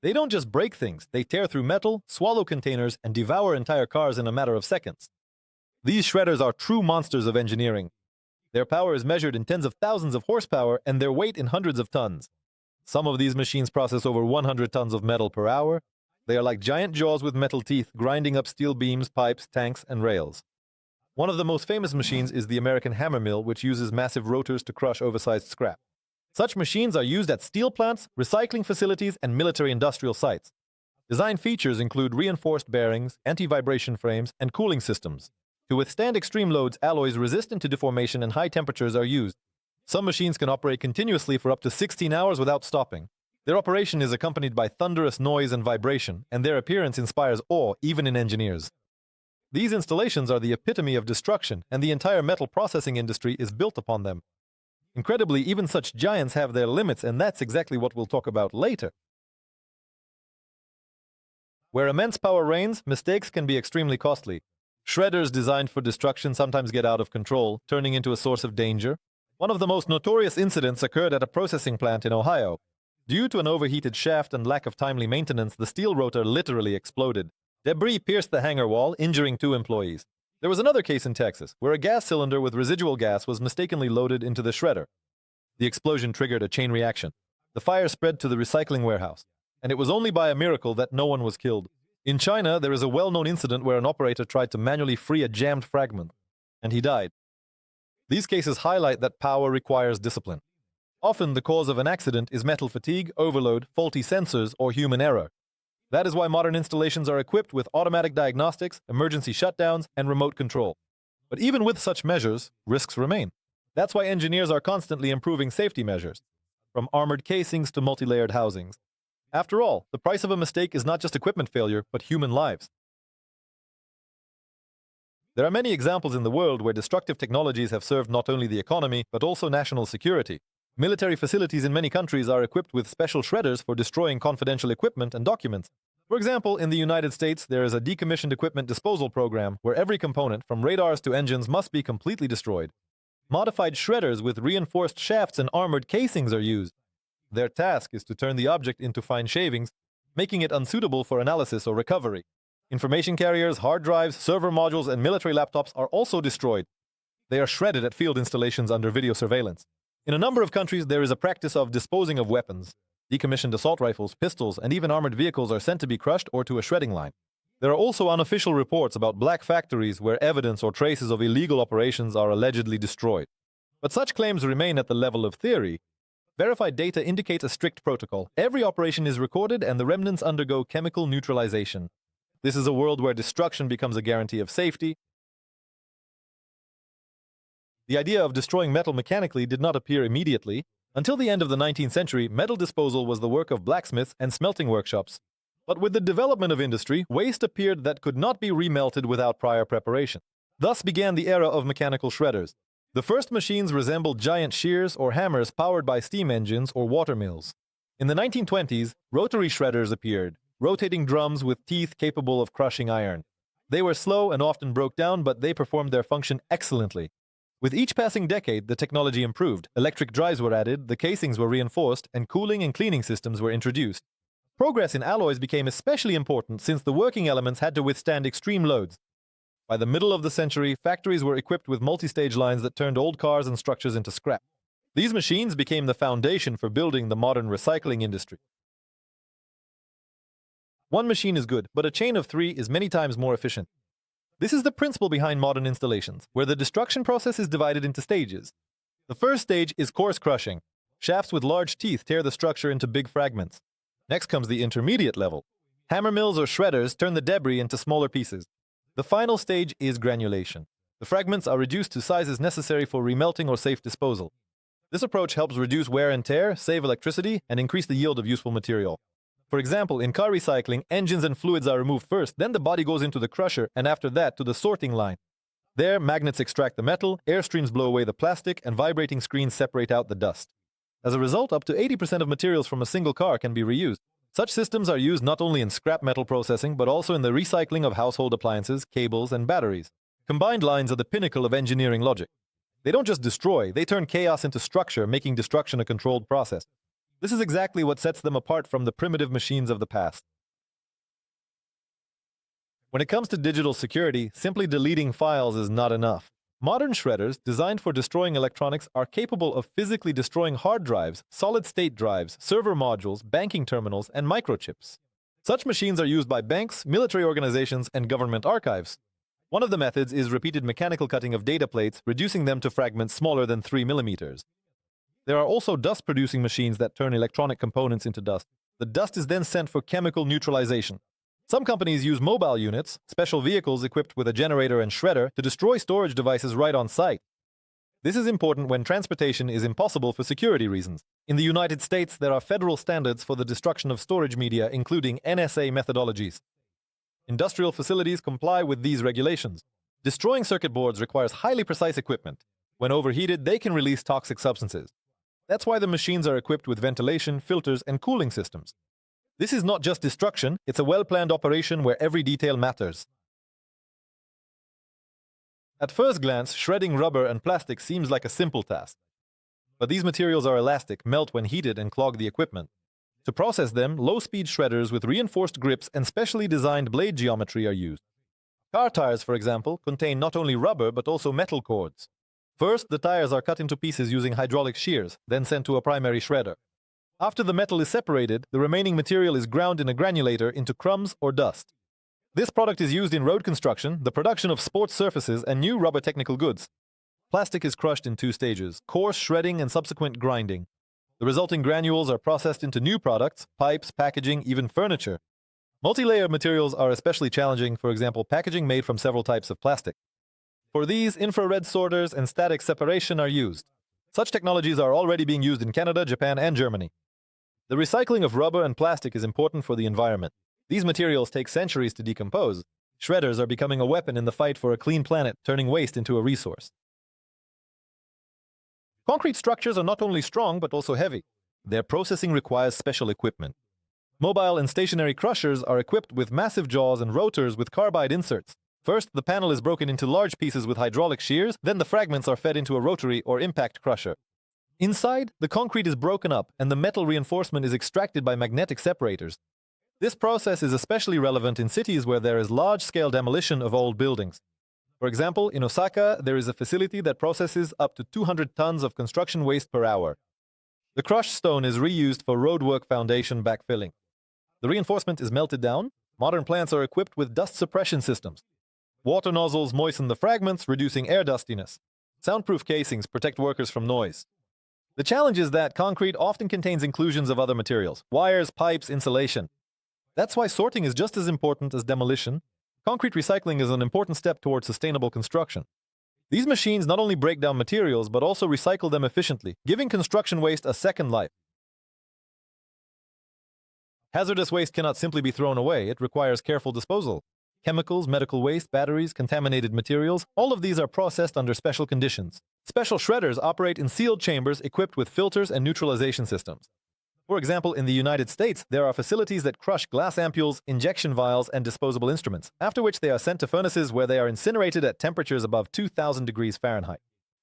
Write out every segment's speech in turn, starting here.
They don't just break things, they tear through metal, swallow containers, and devour entire cars in a matter of seconds. These shredders are true monsters of engineering. Their power is measured in tens of thousands of horsepower and their weight in hundreds of tons. Some of these machines process over 100 tons of metal per hour. They are like giant jaws with metal teeth, grinding up steel beams, pipes, tanks, and rails. One of the most famous machines is the American hammer mill, which uses massive rotors to crush oversized scrap. Such machines are used at steel plants, recycling facilities, and military industrial sites. Design features include reinforced bearings, anti-vibration frames, and cooling systems. To withstand extreme loads, alloys resistant to deformation and high temperatures are used. Some machines can operate continuously for up to 16 hours without stopping. Their operation is accompanied by thunderous noise and vibration, and their appearance inspires awe even in engineers. These installations are the epitome of destruction, and the entire metal processing industry is built upon them. Incredibly, even such giants have their limits, and that's exactly what we'll talk about later. Where immense power reigns, mistakes can be extremely costly. Shredders designed for destruction sometimes get out of control, turning into a source of danger. One of the most notorious incidents occurred at a processing plant in Ohio. Due to an overheated shaft and lack of timely maintenance, the steel rotor literally exploded. Debris pierced the hangar wall, injuring 2 employees. There was another case in Texas, where a gas cylinder with residual gas was mistakenly loaded into the shredder. The explosion triggered a chain reaction. The fire spread to the recycling warehouse, and it was only by a miracle that no one was killed. In China, there is a well-known incident where an operator tried to manually free a jammed fragment, and he died. These cases highlight that power requires discipline. Often, the cause of an accident is metal fatigue, overload, faulty sensors, or human error. That is why modern installations are equipped with automatic diagnostics, emergency shutdowns, and remote control. But even with such measures, risks remain. That's why engineers are constantly improving safety measures, from armored casings to multi-layered housings. After all, the price of a mistake is not just equipment failure, but human lives. There are many examples in the world where destructive technologies have served not only the economy, but also national security. Military facilities in many countries are equipped with special shredders for destroying confidential equipment and documents. For example, in the United States, there is a decommissioned equipment disposal program where every component, from radars to engines, must be completely destroyed. Modified shredders with reinforced shafts and armored casings are used. Their task is to turn the object into fine shavings, making it unsuitable for analysis or recovery. Information carriers, hard drives, server modules, and military laptops are also destroyed. They are shredded at field installations under video surveillance. In a number of countries, there is a practice of disposing of weapons. Decommissioned assault rifles, pistols, and even armored vehicles are sent to be crushed or to a shredding line. There are also unofficial reports about black factories where evidence or traces of illegal operations are allegedly destroyed. But such claims remain at the level of theory. Verified data indicates a strict protocol. Every operation is recorded and the remnants undergo chemical neutralization. This is a world where destruction becomes a guarantee of safety. The idea of destroying metal mechanically did not appear immediately. Until the end of the 19th century, metal disposal was the work of blacksmiths and smelting workshops. But with the development of industry, waste appeared that could not be remelted without prior preparation. Thus began the era of mechanical shredders. The first machines resembled giant shears or hammers powered by steam engines or water mills. In the 1920s, rotary shredders appeared, rotating drums with teeth capable of crushing iron. They were slow and often broke down, but they performed their function excellently. With each passing decade, the technology improved. Electric drives were added, the casings were reinforced, and cooling and cleaning systems were introduced. Progress in alloys became especially important since the working elements had to withstand extreme loads. By the middle of the century, factories were equipped with multi-stage lines that turned old cars and structures into scrap. These machines became the foundation for building the modern recycling industry. One machine is good, but a chain of 3 is many times more efficient. This is the principle behind modern installations, where the destruction process is divided into stages. The first stage is coarse crushing. Shafts with large teeth tear the structure into big fragments. Next comes the intermediate level. Hammer mills or shredders turn the debris into smaller pieces. The final stage is granulation. The fragments are reduced to sizes necessary for remelting or safe disposal. This approach helps reduce wear and tear, save electricity, and increase the yield of useful material. For example, in car recycling, engines and fluids are removed first, then the body goes into the crusher, and after that to the sorting line. There, magnets extract the metal, air streams blow away the plastic, and vibrating screens separate out the dust. As a result, up to 80% of materials from a single car can be reused. Such systems are used not only in scrap metal processing, but also in the recycling of household appliances, cables, and batteries. Combined lines are the pinnacle of engineering logic. They don't just destroy, they turn chaos into structure, making destruction a controlled process. This is exactly what sets them apart from the primitive machines of the past. When it comes to digital security, simply deleting files is not enough. Modern shredders, designed for destroying electronics, are capable of physically destroying hard drives, solid-state drives, server modules, banking terminals, and microchips. Such machines are used by banks, military organizations, and government archives. One of the methods is repeated mechanical cutting of data plates, reducing them to fragments smaller than 3 millimeters. There are also dust-producing machines that turn electronic components into dust. The dust is then sent for chemical neutralization. Some companies use mobile units, special vehicles equipped with a generator and shredder, to destroy storage devices right on site. This is important when transportation is impossible for security reasons. In the United States, there are federal standards for the destruction of storage media, including NSA methodologies. Industrial facilities comply with these regulations. Destroying circuit boards requires highly precise equipment. When overheated, they can release toxic substances. That's why the machines are equipped with ventilation, filters, and cooling systems. This is not just destruction, it's a well-planned operation where every detail matters. At first glance, shredding rubber and plastic seems like a simple task. But these materials are elastic, melt when heated, and clog the equipment. To process them, low-speed shredders with reinforced grips and specially designed blade geometry are used. Car tires, for example, contain not only rubber but also metal cords. First, the tires are cut into pieces using hydraulic shears, then sent to a primary shredder. After the metal is separated, the remaining material is ground in a granulator into crumbs or dust. This product is used in road construction, the production of sports surfaces, and new rubber technical goods. Plastic is crushed in 2 stages: coarse shredding and subsequent grinding. The resulting granules are processed into new products, pipes, packaging, even furniture. Multi-layer materials are especially challenging, for example, packaging made from several types of plastic. For these, infrared sorters and static separation are used. Such technologies are already being used in Canada, Japan, and Germany. The recycling of rubber and plastic is important for the environment. These materials take centuries to decompose. Shredders are becoming a weapon in the fight for a clean planet, turning waste into a resource. Concrete structures are not only strong but also heavy. Their processing requires special equipment. Mobile and stationary crushers are equipped with massive jaws and rotors with carbide inserts. First, the panel is broken into large pieces with hydraulic shears, then the fragments are fed into a rotary or impact crusher. Inside, the concrete is broken up and the metal reinforcement is extracted by magnetic separators. This process is especially relevant in cities where there is large-scale demolition of old buildings. For example, in Osaka, there is a facility that processes up to 200 tons of construction waste per hour. The crushed stone is reused for roadwork foundation backfilling. The reinforcement is melted down. Modern plants are equipped with dust suppression systems. Water nozzles moisten the fragments, reducing air dustiness. Soundproof casings protect workers from noise. The challenge is that concrete often contains inclusions of other materials: wires, pipes, insulation. That's why sorting is just as important as demolition. Concrete recycling is an important step towards sustainable construction. These machines not only break down materials but also recycle them efficiently, giving construction waste a second life. Hazardous waste cannot simply be thrown away. It requires careful disposal. Chemicals, medical waste, batteries, contaminated materials, all of these are processed under special conditions. Special shredders operate in sealed chambers equipped with filters and neutralization systems. For example, in the United States, there are facilities that crush glass ampules, injection vials, and disposable instruments, after which they are sent to furnaces where they are incinerated at temperatures above 2,000 degrees Fahrenheit.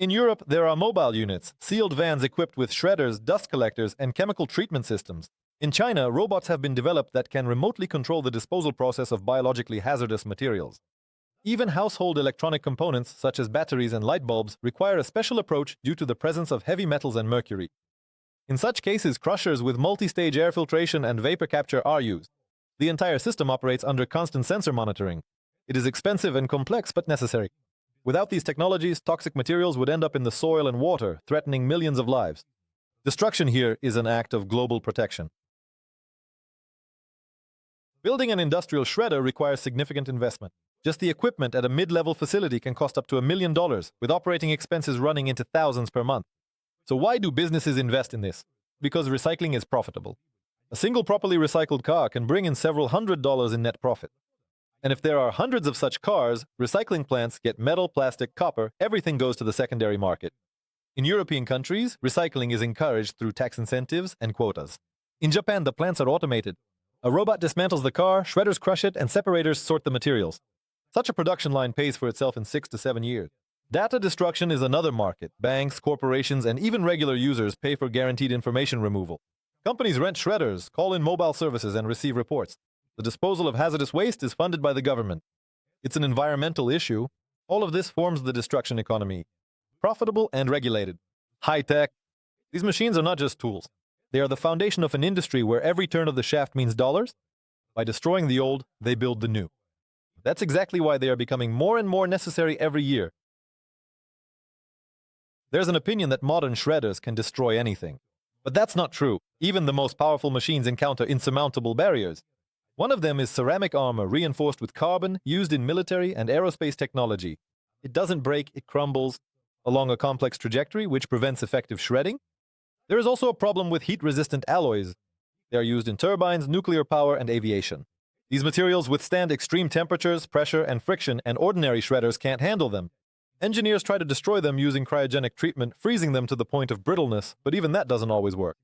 In Europe, there are mobile units, sealed vans equipped with shredders, dust collectors, and chemical treatment systems. In China, robots have been developed that can remotely control the disposal process of biologically hazardous materials. Even household electronic components, such as batteries and light bulbs, require a special approach due to the presence of heavy metals and mercury. In such cases, crushers with multi-stage air filtration and vapor capture are used. The entire system operates under constant sensor monitoring. It is expensive and complex, but necessary. Without these technologies, toxic materials would end up in the soil and water, threatening millions of lives. Destruction here is an act of global protection. Building an industrial shredder requires significant investment. Just the equipment at a mid-level facility can cost up to $1 million, with operating expenses running into thousands per month. So why do businesses invest in this? Because recycling is profitable. A single properly recycled car can bring in several $100s in net profit. And if there are hundreds of such cars, recycling plants get metal, plastic, copper, everything goes to the secondary market. In European countries, recycling is encouraged through tax incentives and quotas. In Japan, the plants are automated. A robot dismantles the car, shredders crush it, and separators sort the materials. Such a production line pays for itself in 6 to 7 years. Data destruction is another market. Banks, corporations, and even regular users pay for guaranteed information removal. Companies rent shredders, call in mobile services, and receive reports. The disposal of hazardous waste is funded by the government. It's an environmental issue. All of this forms the destruction economy. Profitable and regulated. High-tech. These machines are not just tools. They are the foundation of an industry where every turn of the shaft means dollars. By destroying the old, they build the new. That's exactly why they are becoming more and more necessary every year. There's an opinion that modern shredders can destroy anything. But that's not true. Even the most powerful machines encounter insurmountable barriers. One of them is ceramic armor reinforced with carbon used in military and aerospace technology. It doesn't break, it crumbles along a complex trajectory which prevents effective shredding. There is also a problem with heat-resistant alloys. They are used in turbines, nuclear power, and aviation. These materials withstand extreme temperatures, pressure, and friction, and ordinary shredders can't handle them. Engineers try to destroy them using cryogenic treatment, freezing them to the point of brittleness, but even that doesn't always work.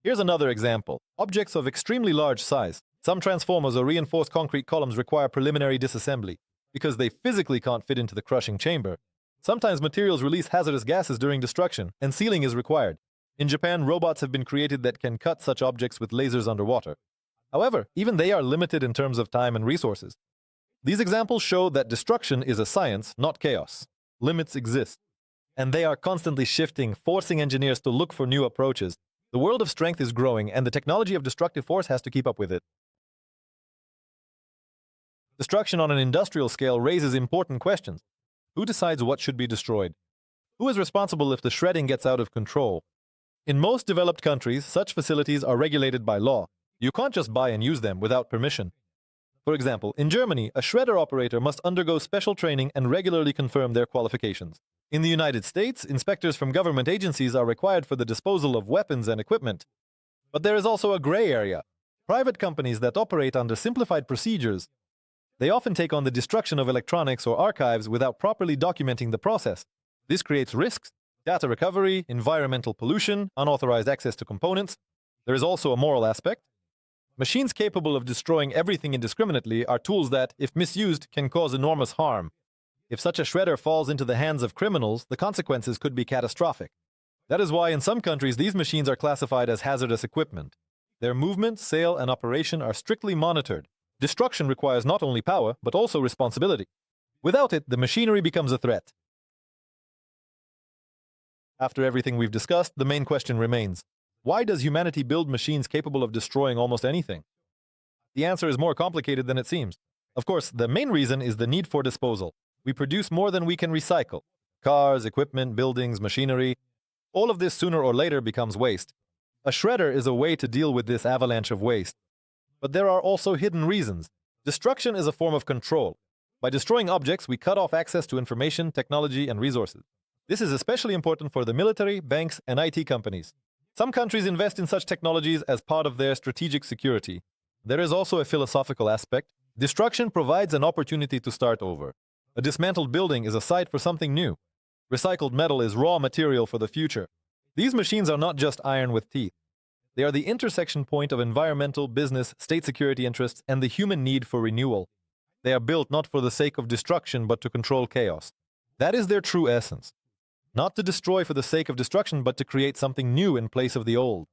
Here's another example. Objects of extremely large size. Some transformers or reinforced concrete columns require preliminary disassembly because they physically can't fit into the crushing chamber. Sometimes materials release hazardous gases during destruction, and sealing is required. In Japan, robots have been created that can cut such objects with lasers underwater. However, even they are limited in terms of time and resources. These examples show that destruction is a science, not chaos. Limits exist, and they are constantly shifting, forcing engineers to look for new approaches. The world of strength is growing, and the technology of destructive force has to keep up with it. Destruction on an industrial scale raises important questions. Who decides what should be destroyed? Who is responsible if the shredding gets out of control? In most developed countries, such facilities are regulated by law. You can't just buy and use them without permission. For example, in Germany, a shredder operator must undergo special training and regularly confirm their qualifications. In the United States, inspectors from government agencies are required for the disposal of weapons and equipment. But there is also a gray area. Private companies that operate under simplified procedures. They often take on the destruction of electronics or archives without properly documenting the process. This creates risks, data recovery, environmental pollution, unauthorized access to components. There is also a moral aspect. Machines capable of destroying everything indiscriminately are tools that, if misused, can cause enormous harm. If such a shredder falls into the hands of criminals, the consequences could be catastrophic. That is why in some countries these machines are classified as hazardous equipment. Their movement, sale, and operation are strictly monitored. Destruction requires not only power, but also responsibility. Without it, the machinery becomes a threat. After everything we've discussed, the main question remains. Why does humanity build machines capable of destroying almost anything? The answer is more complicated than it seems. Of course, the main reason is the need for disposal. We produce more than we can recycle. Cars, equipment, buildings, machinery. All of this sooner or later becomes waste. A shredder is a way to deal with this avalanche of waste. But there are also hidden reasons. Destruction is a form of control. By destroying objects, we cut off access to information, technology, and resources. This is especially important for the military, banks, and IT companies. Some countries invest in such technologies as part of their strategic security. There is also a philosophical aspect. Destruction provides an opportunity to start over. A dismantled building is a site for something new. Recycled metal is raw material for the future. These machines are not just iron with teeth. They are the intersection point of environmental, business, state security interests, and the human need for renewal. They are built not for the sake of destruction, but to control chaos. That is their true essence. Not to destroy for the sake of destruction, but to create something new in place of the old.